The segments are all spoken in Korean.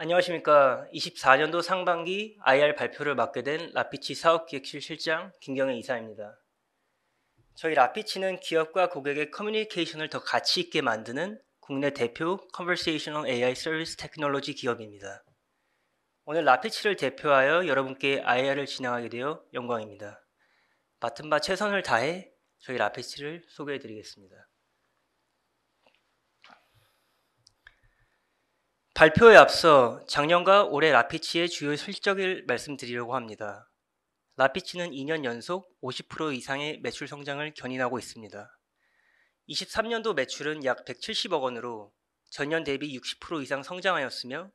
안녕하십니까. 24년도 상반기 IR 발표를 맡게 된 라피치 사업기획실 실장 김경혜 이사입니다. 저희 라피치는 기업과 고객의 커뮤니케이션을 더 가치 있게 만드는 국내 대표 컨버세이셔널 AI 서비스 테크놀로지 기업입니다. 오늘 라피치를 대표하여 여러분께 IR을 진행하게 되어 영광입니다. 맡은 바 최선을 다해 저희 라피치를 소개해 드리겠습니다. 발표에 앞서 작년과 올해 라피치의 주요 실적을 말씀드리려고 합니다. 라피치는 2년 연속 50% 이상의 매출 성장을 견인하고 있습니다. 23년도 매출은 약 170억 원으로 전년 대비 60% 이상 성장하였으며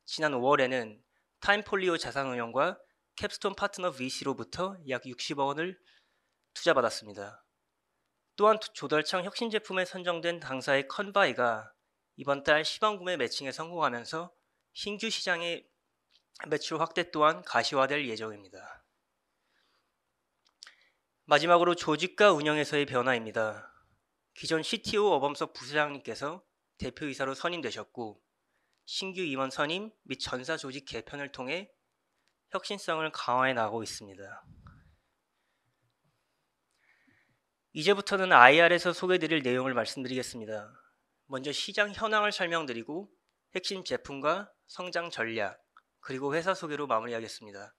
지난 5월에는 타임폴리오 자산운용과 캡스톤 파트너 VC로부터 약 60억 원을 투자받았습니다. 또한 조달청 혁신 제품에 선정된 당사의 컨바이가 이번 달 시범구매 매칭에 성공하면서 신규 시장의 매출 확대 또한 가시화될 예정입니다. 마지막으로 조직과 운영에서의 변화입니다. 기존 CTO 어범석 부사장님께서 대표이사로 선임되셨고 신규 임원 선임 및 전사 조직 개편을 통해 혁신성을 강화해 나가고 있습니다. 이제부터는 IR에서 소개드릴 내용을 말씀드리겠습니다. 먼저 시장 현황을 설명드리고 핵심 제품과 성장 전략, 그리고 회사 소개로 마무리하겠습니다.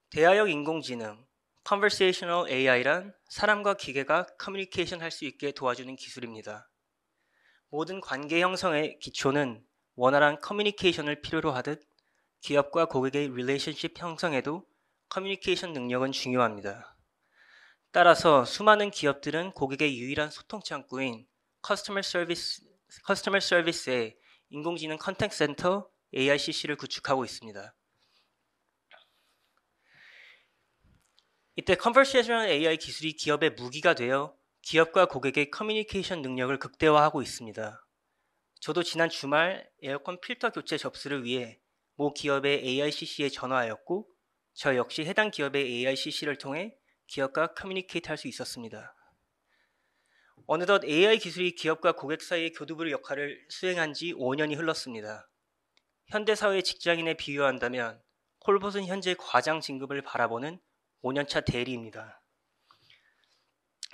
대화형 인공지능, Conversational AI란 사람과 기계가 커뮤니케이션 할 수 있게 도와주는 기술입니다. 모든 관계 형성의 기초는 원활한 커뮤니케이션을 필요로 하듯 기업과 고객의 릴레이션십 형성에도 커뮤니케이션 능력은 중요합니다. 따라서 수많은 기업들은 고객의 유일한 소통 창구인 커스터머 서비스에 인공지능 컨택 센터 AICC를 구축하고 있습니다. 이때 Conversational AI 기술이 기업의 무기가 되어 기업과 고객의 커뮤니케이션 능력을 극대화하고 있습니다. 저도 지난 주말 에어컨 필터 교체 접수를 위해 모 기업의 AICC에 전화하였고 저 역시 해당 기업의 AICC를 통해 기업과 커뮤니케이트 할 수 있었습니다. 어느덧 AI 기술이 기업과 고객 사이의 교두부 역할을 수행한 지 5년이 흘렀습니다. 현대사회 직장인에 비유한다면 홀봇은 현재 과장 진급을 바라보는 5년차 대리입니다.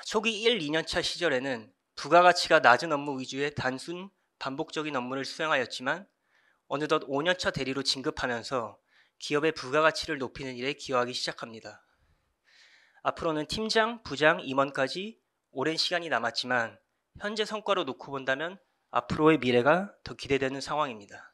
초기 1, 2년차 시절에는 부가가치가 낮은 업무 위주의 단순 반복적인 업무를 수행하였지만 어느덧 5년차 대리로 진급하면서 기업의 부가가치를 높이는 일에 기여하기 시작합니다. 앞으로는 팀장, 부장, 임원까지 오랜 시간이 남았지만 현재 성과로 놓고 본다면 앞으로의 미래가 더 기대되는 상황입니다.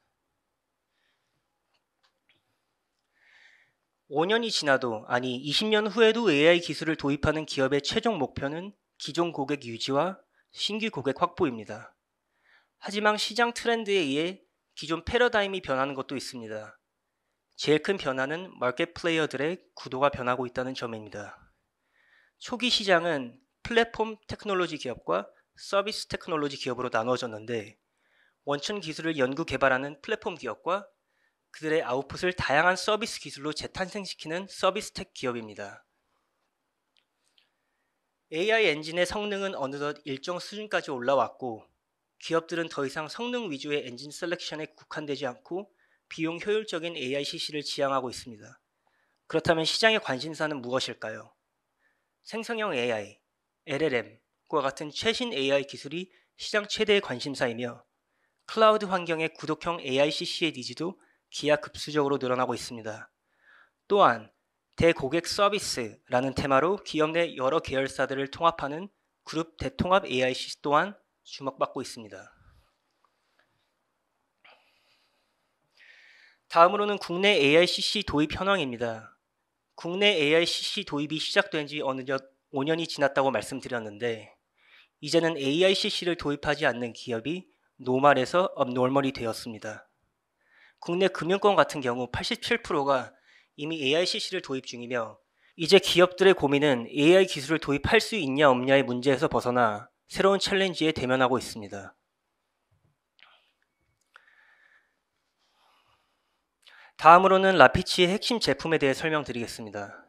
5년이 지나도 아니 20년 후에도 AI 기술을 도입하는 기업의 최종 목표는 기존 고객 유지와 신규 고객 확보입니다. 하지만 시장 트렌드에 의해 기존 패러다임이 변하는 것도 있습니다. 제일 큰 변화는 마켓 플레이어들의 구도가 변하고 있다는 점입니다. 초기 시장은 플랫폼 테크놀로지 기업과 서비스 테크놀로지 기업으로 나누어졌는데 원천 기술을 연구 개발하는 플랫폼 기업과 그들의 아웃풋을 다양한 서비스 기술로 재탄생시키는 서비스 테크 기업입니다. AI 엔진의 성능은 어느덧 일정 수준까지 올라왔고 기업들은 더 이상 성능 위주의 엔진 셀렉션에 국한되지 않고 비용 효율적인 AICC를 지향하고 있습니다. 그렇다면 시장의 관심사는 무엇일까요? 생성형 AI, LLM과 같은 최신 AI 기술이 시장 최대의 관심사이며 클라우드 환경의 구독형 AICC의 니즈도 기하급수적으로 늘어나고 있습니다. 또한 대고객 서비스라는 테마로 기업 내 여러 계열사들을 통합하는 그룹 대통합 AICC 또한 주목받고 있습니다. 다음으로는 국내 AICC 도입 현황입니다. 국내 AICC 도입이 시작된 지 어느덧 5년이 지났다고 말씀드렸는데 이제는 AICC를 도입하지 않는 기업이 노멀에서 업노멀이 되었습니다. 국내 금융권 같은 경우 87%가 이미 AICC를 도입 중이며 이제 기업들의 고민은 AI 기술을 도입할 수 있냐 없냐의 문제에서 벗어나 새로운 챌린지에 대면하고 있습니다. 다음으로는 라피치의 핵심 제품에 대해 설명드리겠습니다.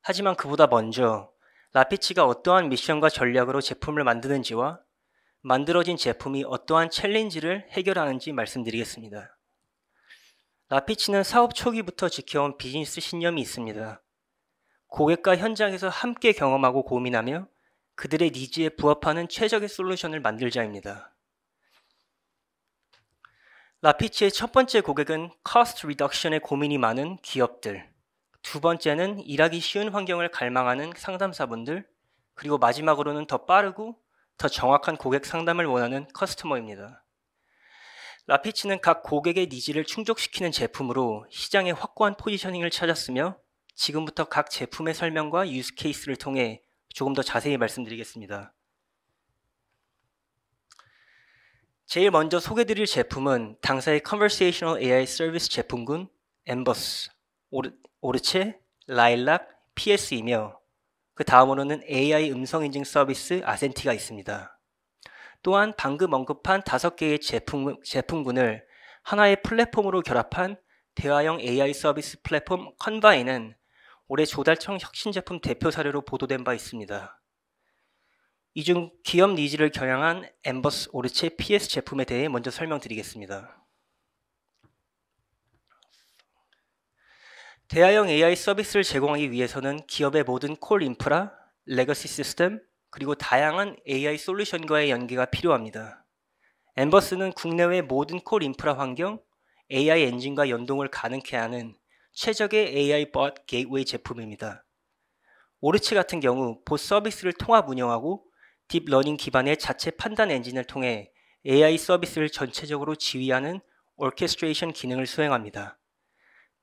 하지만 그보다 먼저 라피치가 어떠한 미션과 전략으로 제품을 만드는지와 만들어진 제품이 어떠한 챌린지를 해결하는지 말씀드리겠습니다. 라피치는 사업 초기부터 지켜온 비즈니스 신념이 있습니다. 고객과 현장에서 함께 경험하고 고민하며 그들의 니즈에 부합하는 최적의 솔루션을 만들자입니다. 라피치의 첫 번째 고객은 cost reduction에 고민이 많은 기업들, 두 번째는 일하기 쉬운 환경을 갈망하는 상담사분들, 그리고 마지막으로는 더 빠르고 더 정확한 고객 상담을 원하는 커스터머입니다. 라피치는 각 고객의 니즈를 충족시키는 제품으로 시장의 확고한 포지셔닝을 찾았으며 지금부터 각 제품의 설명과 유스 케이스를 통해 조금 더 자세히 말씀드리겠습니다. 제일 먼저 소개드릴 제품은 당사의 Conversational AI 서비스 제품군 엠버스, 오르체, 라일락, PS이며 그 다음으로는 AI 음성 인증 서비스 아센티가 있습니다. 또한 방금 언급한 5개의 제품군을 하나의 플랫폼으로 결합한 대화형 AI 서비스 플랫폼 컨바이는 올해 조달청 혁신 제품 대표 사례로 보도된 바 있습니다. 이 중 기업 니즈를 겨냥한 엠버스, 오르체, PS 제품에 대해 먼저 설명드리겠습니다. 대화형 AI 서비스를 제공하기 위해서는 기업의 모든 콜 인프라, 레거시 시스템, 그리고 다양한 AI 솔루션과의 연계가 필요합니다. 엠버스는 국내외 모든 콜 인프라 환경, AI 엔진과 연동을 가능케 하는 최적의 AI bot 게이트웨이 제품입니다. 오르체 같은 경우 봇 서비스를 통합 운영하고 딥러닝 기반의 자체 판단 엔진을 통해 AI 서비스를 전체적으로 지휘하는 오케스트레이션 기능을 수행합니다.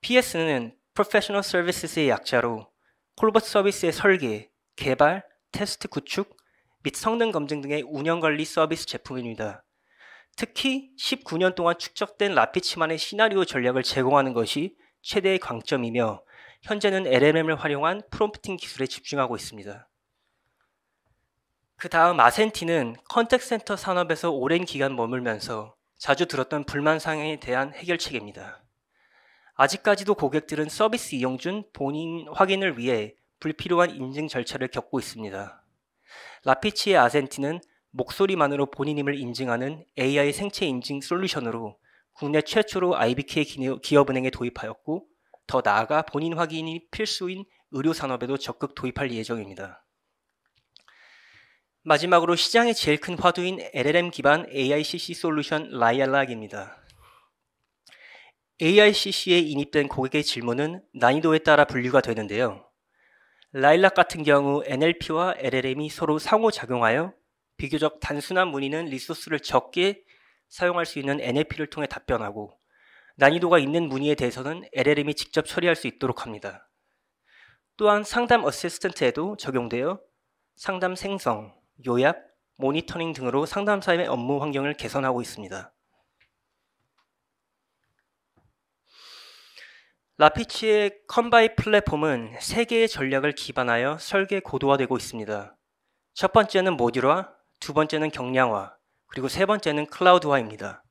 PS는 Professional Services의 약자로 콜봇 서비스의 설계, 개발, 테스트 구축 및 성능 검증 등의 운영관리 서비스 제품입니다. 특히 19년 동안 축적된 라피치만의 시나리오 전략을 제공하는 것이 최대의 강점이며 현재는 LLM을 활용한 프롬프팅 기술에 집중하고 있습니다. 그 다음 아센티는 컨택트 센터 산업에서 오랜 기간 머물면서 자주 들었던 불만사항에 대한 해결책입니다. 아직까지도 고객들은 서비스 이용 중 본인 확인을 위해 불필요한 인증 절차를 겪고 있습니다. 라피치의 아센티는 목소리만으로 본인임을 인증하는 AI 생체 인증 솔루션으로 국내 최초로 IBK 기업은행에 도입하였고 더 나아가 본인 확인이 필수인 의료산업에도 적극 도입할 예정입니다. 마지막으로 시장의 제일 큰 화두인 LLM 기반 AICC 솔루션 라이알락입니다. AICC에 인입된 고객의 질문은 난이도에 따라 분류가 되는데요. 라일락 같은 경우 NLP와 LLM이 서로 상호작용하여 비교적 단순한 문의는 리소스를 적게 사용할 수 있는 NLP를 통해 답변하고 난이도가 있는 문의에 대해서는 LLM이 직접 처리할 수 있도록 합니다. 또한 상담 어시스턴트에도 적용되어 상담 생성, 요약, 모니터링 등으로 상담사의 업무 환경을 개선하고 있습니다. 라피치의 컨바이 플랫폼은 3개의 전략을 기반하여 설계 고도화되고 있습니다. 첫 번째는 모듈화, 두 번째는 경량화, 그리고 세 번째는 클라우드화입니다.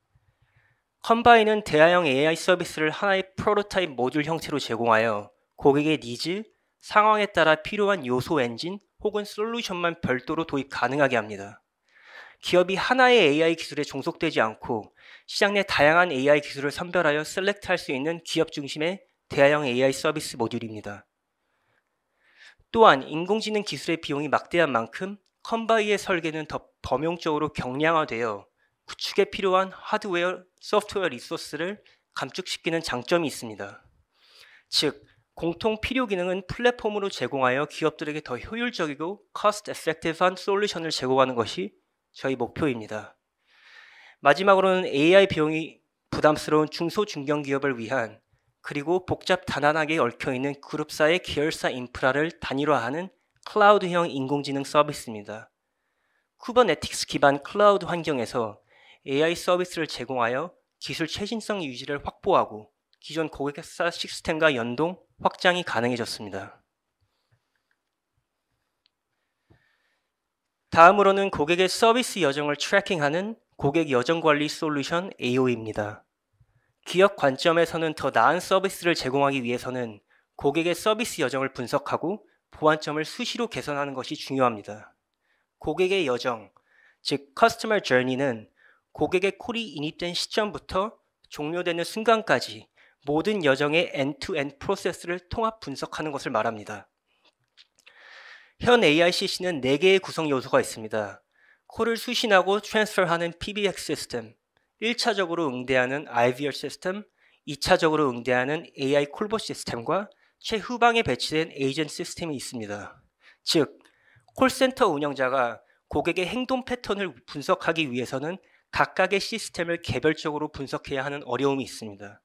컨바이는 대화형 AI 서비스를 하나의 프로토타입 모듈 형태로 제공하여 고객의 니즈, 상황에 따라 필요한 요소 엔진 혹은 솔루션만 별도로 도입 가능하게 합니다. 기업이 하나의 AI 기술에 종속되지 않고 시장 내 다양한 AI 기술을 선별하여 셀렉트할 수 있는 기업 중심의 대화형 AI 서비스 모듈입니다. 또한 인공지능 기술의 비용이 막대한 만큼 컨바이의 설계는 더 범용적으로 경량화되어 구축에 필요한 하드웨어, 소프트웨어 리소스를 감축시키는 장점이 있습니다. 즉, 공통 필요 기능은 플랫폼으로 제공하여 기업들에게 더 효율적이고 cost effective한 솔루션을 제공하는 것이 저희 목표입니다. 마지막으로는 AI 비용이 부담스러운 중소 중견기업을 위한 그리고 복잡 단단하게 얽혀있는 그룹사의 계열사 인프라를 단일화하는 클라우드형 인공지능 서비스입니다. 쿠버네티스 기반 클라우드 환경에서 AI 서비스를 제공하여 기술 최신성 유지를 확보하고 기존 고객사 시스템과 연동, 확장이 가능해졌습니다. 다음으로는 고객의 서비스 여정을 트래킹하는 고객 여정 관리 솔루션 AO입니다. 기업 관점에서는 더 나은 서비스를 제공하기 위해서는 고객의 서비스 여정을 분석하고 보완점을 수시로 개선하는 것이 중요합니다. 고객의 여정, 즉 Customer Journey는 고객의 콜이 인입된 시점부터 종료되는 순간까지 모든 여정의 end-to-end 프로세스를 통합 분석하는 것을 말합니다. 현 AICC는 4개의 구성 요소가 있습니다. 콜을 수신하고 트랜스퍼하는 PBX 시스템, 1차적으로 응대하는 IVR 시스템, 2차적으로 응대하는 AI 콜봇 시스템과 최후방에 배치된 에이전트 시스템이 있습니다. 즉, 콜센터 운영자가 고객의 행동 패턴을 분석하기 위해서는 각각의 시스템을 개별적으로 분석해야 하는 어려움이 있습니다.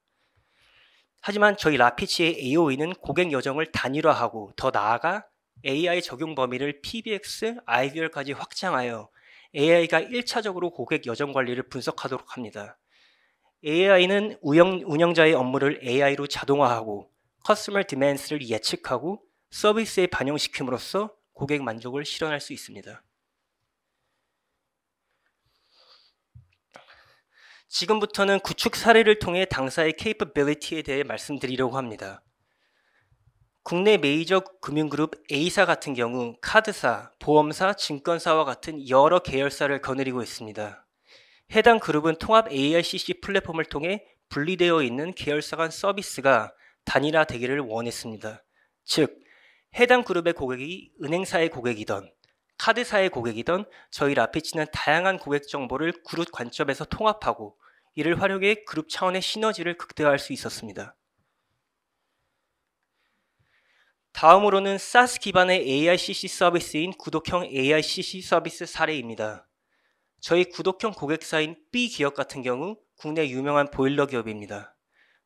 하지만 저희 라피치의 AOE는 고객 여정을 단일화하고 더 나아가 AI 적용 범위를 PBX, IVR까지 확장하여 AI가 1차적으로 고객 여정 관리를 분석하도록 합니다. AI는 운영자의 업무를 AI로 자동화하고 커스터머 디맨드를 예측하고 서비스에 반영시킴으로써 고객 만족을 실현할 수 있습니다. 지금부터는 구축 사례를 통해 당사의 capability에 대해 말씀드리려고 합니다. 국내 메이저 금융그룹 A사 같은 경우 카드사, 보험사, 증권사와 같은 여러 계열사를 거느리고 있습니다. 해당 그룹은 통합 AICC 플랫폼을 통해 분리되어 있는 계열사 간 서비스가 단일화되기를 원했습니다. 즉, 해당 그룹의 고객이 은행사의 고객이던 카드사의 고객이던 저희 라피치는 다양한 고객 정보를 그룹 관점에서 통합하고 이를 활용해 그룹 차원의 시너지를 극대화할 수 있었습니다. 다음으로는 SaaS 기반의 AICC 서비스인 구독형 AICC 서비스 사례입니다. 저희 구독형 고객사인 B기업 같은 경우 국내 유명한 보일러 기업입니다.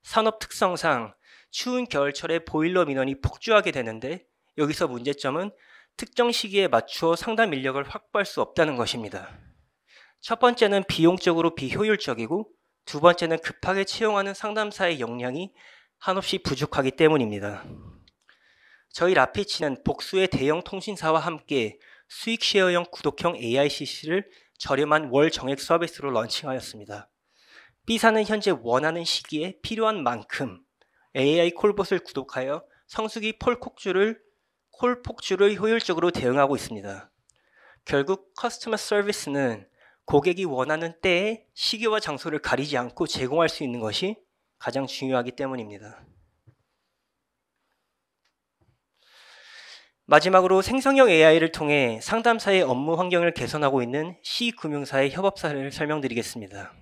산업 특성상 추운 겨울철에 보일러 민원이 폭주하게 되는데 여기서 문제점은 특정 시기에 맞추어 상담 인력을 확보할 수 없다는 것입니다. 첫 번째는 비용적으로 비효율적이고 두 번째는 급하게 채용하는 상담사의 역량이 한없이 부족하기 때문입니다. 저희 라피치는 복수의 대형 통신사와 함께 수익 쉐어형 구독형 AICC를 저렴한 월 정액 서비스로 런칭하였습니다. B사는 현재 원하는 시기에 필요한 만큼 AI 콜봇을 구독하여 성수기 콜 폭주를 효율적으로 대응하고 있습니다. 결국 커스터머 서비스는 고객이 원하는 때에 시기와 장소를 가리지 않고 제공할 수 있는 것이 가장 중요하기 때문입니다. 마지막으로 생성형 AI를 통해 상담사의 업무 환경을 개선하고 있는 C금융사의 협업 사례를 설명드리겠습니다.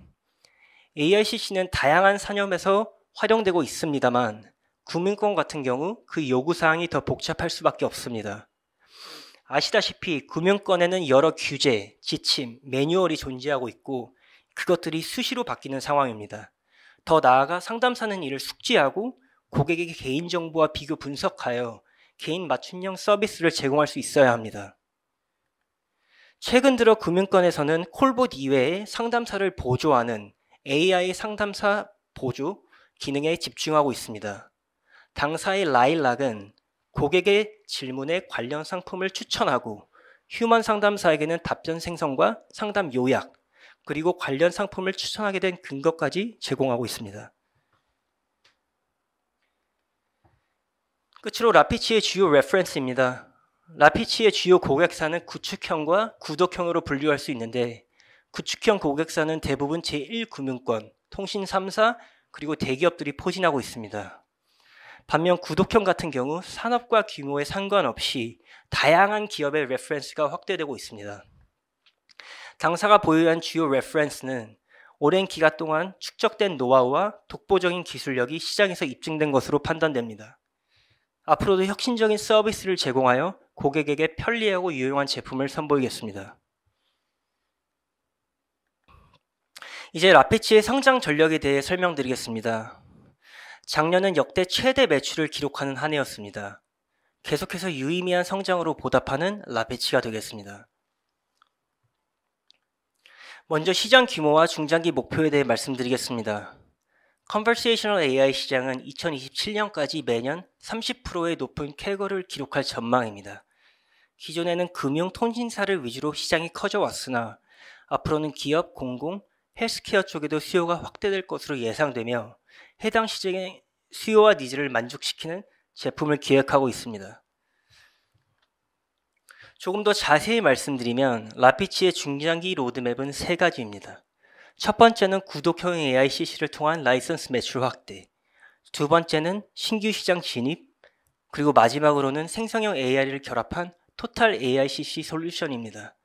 AICC는 다양한 산업에서 활용되고 있습니다만 금융권 같은 경우 그 요구사항이 더 복잡할 수밖에 없습니다. 아시다시피 금융권에는 여러 규제, 지침, 매뉴얼이 존재하고 있고 그것들이 수시로 바뀌는 상황입니다. 더 나아가 상담사는 이를 숙지하고 고객에게 개인정보와 비교 분석하여 개인 맞춤형 서비스를 제공할 수 있어야 합니다. 최근 들어 금융권에서는 콜봇 이외에 상담사를 보조하는 AI 상담사 보조 기능에 집중하고 있습니다. 당사의 라일락은 고객의 질문에 관련 상품을 추천하고 휴먼 상담사에게는 답변 생성과 상담 요약, 그리고 관련 상품을 추천하게 된 근거까지 제공하고 있습니다. 끝으로 라피치의 주요 레퍼런스입니다. 라피치의 주요 고객사는 구축형과 구독형으로 분류할 수 있는데 구축형 고객사는 대부분 제1금융권, 통신 3사, 그리고 대기업들이 포진하고 있습니다. 반면 구독형 같은 경우 산업과 규모에 상관없이 다양한 기업의 레퍼런스가 확대되고 있습니다. 당사가 보유한 주요 레퍼런스는 오랜 기간 동안 축적된 노하우와 독보적인 기술력이 시장에서 입증된 것으로 판단됩니다. 앞으로도 혁신적인 서비스를 제공하여 고객에게 편리하고 유용한 제품을 선보이겠습니다. 이제 라피치의 성장 전략에 대해 설명드리겠습니다. 작년은 역대 최대 매출을 기록하는 한 해였습니다. 계속해서 유의미한 성장으로 보답하는 라피치가 되겠습니다. 먼저 시장 규모와 중장기 목표에 대해 말씀드리겠습니다. Conversational AI 시장은 2027년까지 매년 30%의 높은 CAGR을 기록할 전망입니다. 기존에는 금융 통신사를 위주로 시장이 커져왔으나 앞으로는 기업, 공공, 헬스케어 쪽에도 수요가 확대될 것으로 예상되며 해당 시장의 수요와 니즈를 만족시키는 제품을 기획하고 있습니다. 조금 더 자세히 말씀드리면 라피치의 중장기 로드맵은 세 가지입니다. 첫 번째는 구독형 AICC를 통한 라이선스 매출 확대, 두 번째는 신규 시장 진입, 그리고 마지막으로는 생성형 AI를 결합한 토탈 AICC 솔루션입니다.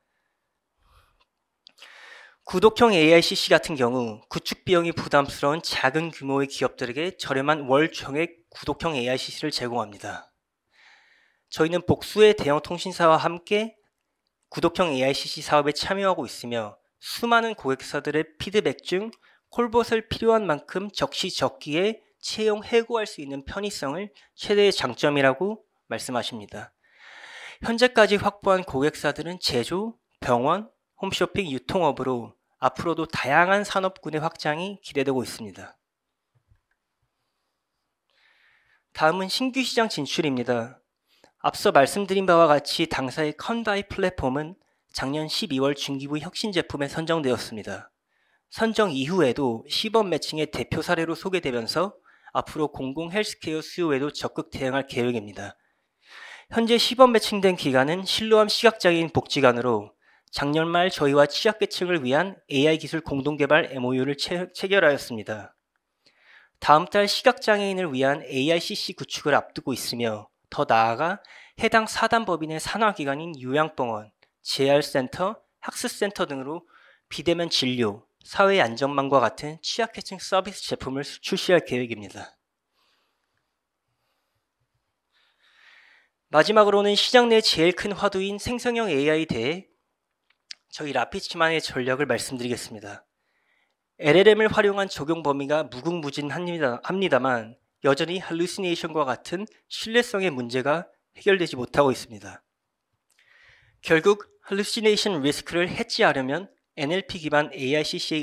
구독형 AICC 같은 경우 구축 비용이 부담스러운 작은 규모의 기업들에게 저렴한 월 정액 구독형 AICC를 제공합니다. 저희는 복수의 대형 통신사와 함께 구독형 AICC 사업에 참여하고 있으며 수많은 고객사들의 피드백 중 콜봇을 필요한 만큼 적시적기에 채용 해고할 수 있는 편의성을 최대의 장점이라고 말씀하십니다. 현재까지 확보한 고객사들은 제조, 병원, 홈쇼핑, 유통업으로 앞으로도 다양한 산업군의 확장이 기대되고 있습니다. 다음은 신규 시장 진출입니다. 앞서 말씀드린 바와 같이 당사의 컨바이 플랫폼은 작년 12월 중기부 혁신 제품에 선정되었습니다. 선정 이후에도 시범 매칭의 대표 사례로 소개되면서 앞으로 공공 헬스케어 수요에도 적극 대응할 계획입니다. 현재 시범 매칭된 기관은 실로암 시각장애인 복지관으로 작년 말 저희와 취약계층을 위한 AI 기술 공동개발 MOU를 체결하였습니다. 다음 달 시각장애인을 위한 AICC 구축을 앞두고 있으며 더 나아가 해당 사단법인의 산하기관인 요양병원, 재활센터, 학습센터 등으로 비대면 진료, 사회안전망과 같은 취약계층 서비스 제품을 출시할 계획입니다. 마지막으로는 시장 내 제일 큰 화두인 생성형 AI에 대해 저희 라피치만의 전략을 말씀드리겠습니다. LLM을 활용한 적용 범위가 무궁무진합니다만 여전히 할루시네이션과 같은 신뢰성의 문제가 해결되지 못하고 있습니다. 결국 할루시네이션 리스크를 해지하려면 NLP 기반 AICC에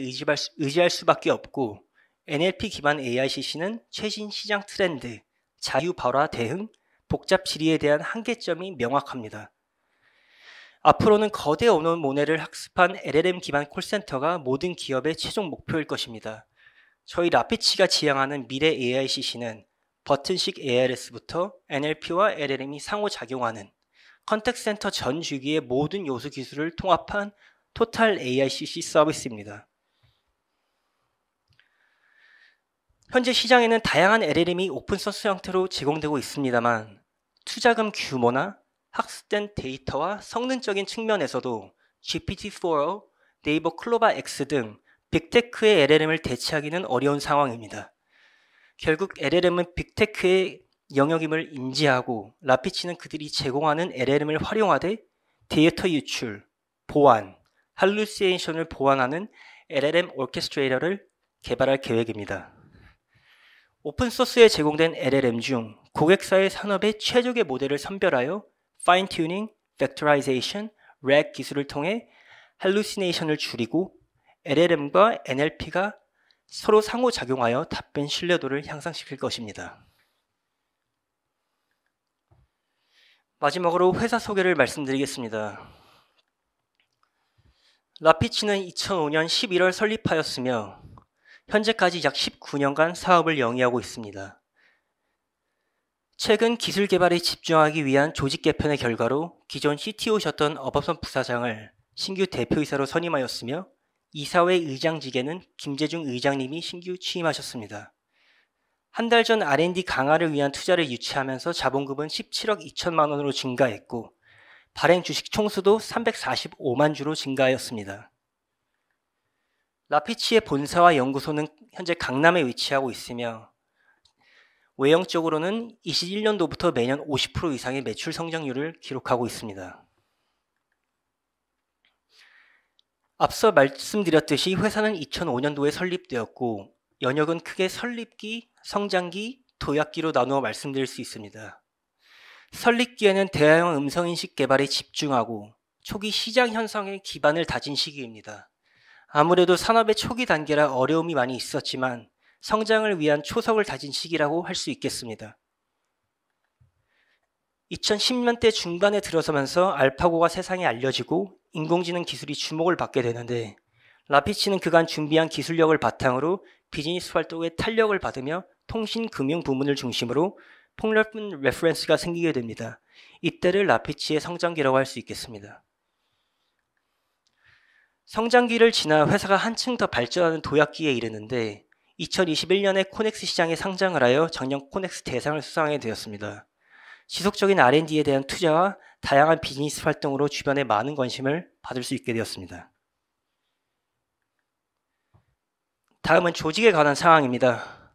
의지할 수밖에 없고 NLP 기반 AICC는 최신 시장 트렌드, 자유 발화 대응, 복잡 질의에 대한 한계점이 명확합니다. 앞으로는 거대 언어 모델을 학습한 LLM 기반 콜센터가 모든 기업의 최종 목표일 것입니다. 저희 라피치가 지향하는 미래 AICC는 버튼식 ARS부터 NLP와 LLM이 상호작용하는 컨택센터 전 주기의 모든 요소 기술을 통합한 토탈 AICC 서비스입니다. 현재 시장에는 다양한 LLM이 오픈소스 형태로 제공되고 있습니다만 투자금 규모나 학습된 데이터와 성능적인 측면에서도 GPT-4o, 네이버 클로바 X 등 빅테크의 LLM을 대체하기는 어려운 상황입니다. 결국 LLM은 빅테크의 영역임을 인지하고 라피치는 그들이 제공하는 LLM을 활용하되 데이터 유출, 보안, 할루시네이션을 보완하는 LLM 오케스트레이터를 개발할 계획입니다. 오픈소스에 제공된 LLM 중 고객사의 산업의 최적의 모델을 선별하여 파인 튜닝, 벡터라이제이션, 렉 기술을 통해 할루시네이션을 줄이고 LLM과 NLP가 서로 상호작용하여 답변 신뢰도를 향상시킬 것입니다. 마지막으로 회사 소개를 말씀드리겠습니다. 라피치는 2005년 11월 설립하였으며 현재까지 약 19년간 사업을 영위하고 있습니다. 최근 기술 개발에 집중하기 위한 조직 개편의 결과로 기존 CTO셨던 어법선 부사장을 신규 대표이사로 선임하였으며 이사회 의장직에는 김재중 의장님이 신규 취임하셨습니다. 한 달 전 R&D 강화를 위한 투자를 유치하면서 자본금은 17억 2천만 원으로 증가했고 발행 주식 총수도 345만 주로 증가하였습니다. 라피치의 본사와 연구소는 현재 강남에 위치하고 있으며 외형적으로는 21년도부터 매년 50% 이상의 매출 성장률을 기록하고 있습니다. 앞서 말씀드렸듯이 회사는 2005년도에 설립되었고 연역은 크게 설립기, 성장기, 도약기로 나누어 말씀드릴 수 있습니다. 설립기에는 대화형 음성인식 개발에 집중하고 초기 시장 형성에 기반을 다진 시기입니다. 아무래도 산업의 초기 단계라 어려움이 많이 있었지만 성장을 위한 초석을 다진 시기라고 할 수 있겠습니다. 2010년대 중반에 들어서면서 알파고가 세상에 알려지고 인공지능 기술이 주목을 받게 되는데 라피치는 그간 준비한 기술력을 바탕으로 비즈니스 활동에 탄력을 받으며 통신, 금융 부문을 중심으로 폭넓은 레퍼런스가 생기게 됩니다. 이때를 라피치의 성장기라고 할 수 있겠습니다. 성장기를 지나 회사가 한층 더 발전하는 도약기에 이르는데 2021년에 코넥스 시장에 상장을 하여 작년 코넥스 대상을 수상하게 되었습니다. 지속적인 R&D에 대한 투자와 다양한 비즈니스 활동으로 주변에 많은 관심을 받을 수 있게 되었습니다. 다음은 조직에 관한 사항입니다.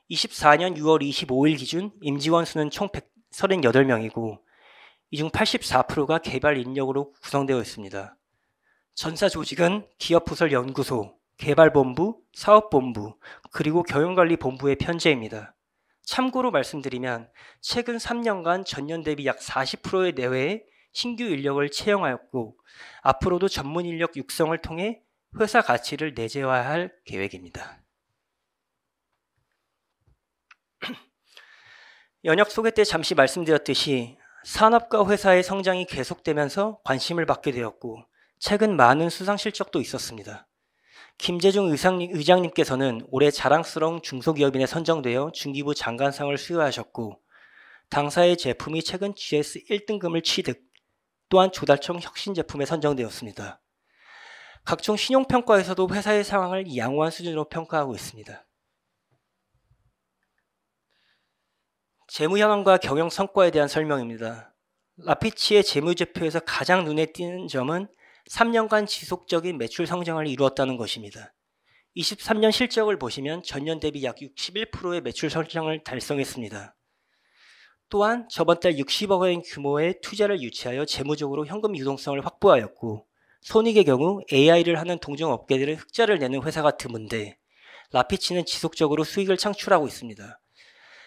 24년 6월 25일 기준 임직원 수는 총 138명이고 이 중 84%가 개발 인력으로 구성되어 있습니다. 전사 조직은 기업부설 연구소, 개발본부, 사업본부, 그리고 경영관리본부의 편제입니다. 참고로 말씀드리면 최근 3년간 전년 대비 약 40%의 내외의 신규 인력을 채용하였고 앞으로도 전문 인력 육성을 통해 회사 가치를 내재화할 계획입니다. 연역 소개 때 잠시 말씀드렸듯이 산업과 회사의 성장이 계속되면서 관심을 받게 되었고 최근 많은 수상 실적도 있었습니다. 김재중 의장님께서는 올해 자랑스러운 중소기업인에 선정되어 중기부 장관상을 수여하셨고 당사의 제품이 최근 GS 1등급을 취득, 또한 조달청 혁신 제품에 선정되었습니다. 각종 신용평가에서도 회사의 상황을 양호한 수준으로 평가하고 있습니다. 재무 현황과 경영 성과에 대한 설명입니다. 라피치의 재무제표에서 가장 눈에 띄는 점은 3년간 지속적인 매출 성장을 이루었다는 것입니다. 23년 실적을 보시면 전년 대비 약 61%의 매출 성장을 달성했습니다. 또한 저번 달 60억 원 규모의 투자를 유치하여 재무적으로 현금 유동성을 확보하였고 손익의 경우 AI를 하는 동종 업계들은 흑자를 내는 회사가 드문데 라피치는 지속적으로 수익을 창출하고 있습니다.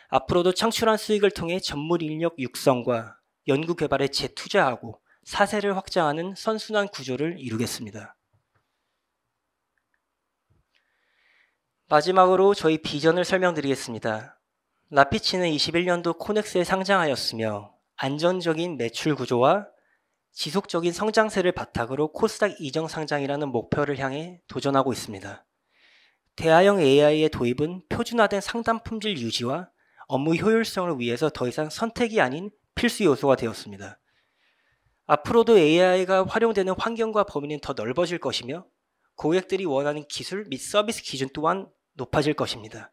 앞으로도 창출한 수익을 통해 전문 인력 육성과 연구개발에 재투자하고 사세를 확장하는 선순환 구조를 이루겠습니다. 마지막으로 저희 비전을 설명드리겠습니다. 라피치는 21년도 코넥스에 상장하였으며 안정적인 매출 구조와 지속적인 성장세를 바탕으로 코스닥 이정 상장이라는 목표를 향해 도전하고 있습니다. 대화형 AI의 도입은 표준화된 상담 품질 유지와 업무 효율성을 위해서 더 이상 선택이 아닌 필수 요소가 되었습니다. 앞으로도 AI가 활용되는 환경과 범위는 더 넓어질 것이며 고객들이 원하는 기술 및 서비스 기준 또한 높아질 것입니다.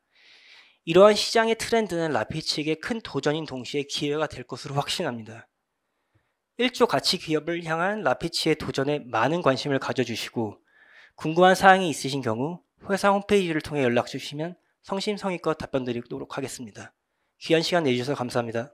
이러한 시장의 트렌드는 라피치에게 큰 도전인 동시에 기회가 될 것으로 확신합니다. 1조 가치 기업을 향한 라피치의 도전에 많은 관심을 가져주시고 궁금한 사항이 있으신 경우 회사 홈페이지를 통해 연락 주시면 성심성의껏 답변 드리도록 하겠습니다. 귀한 시간 내주셔서 감사합니다.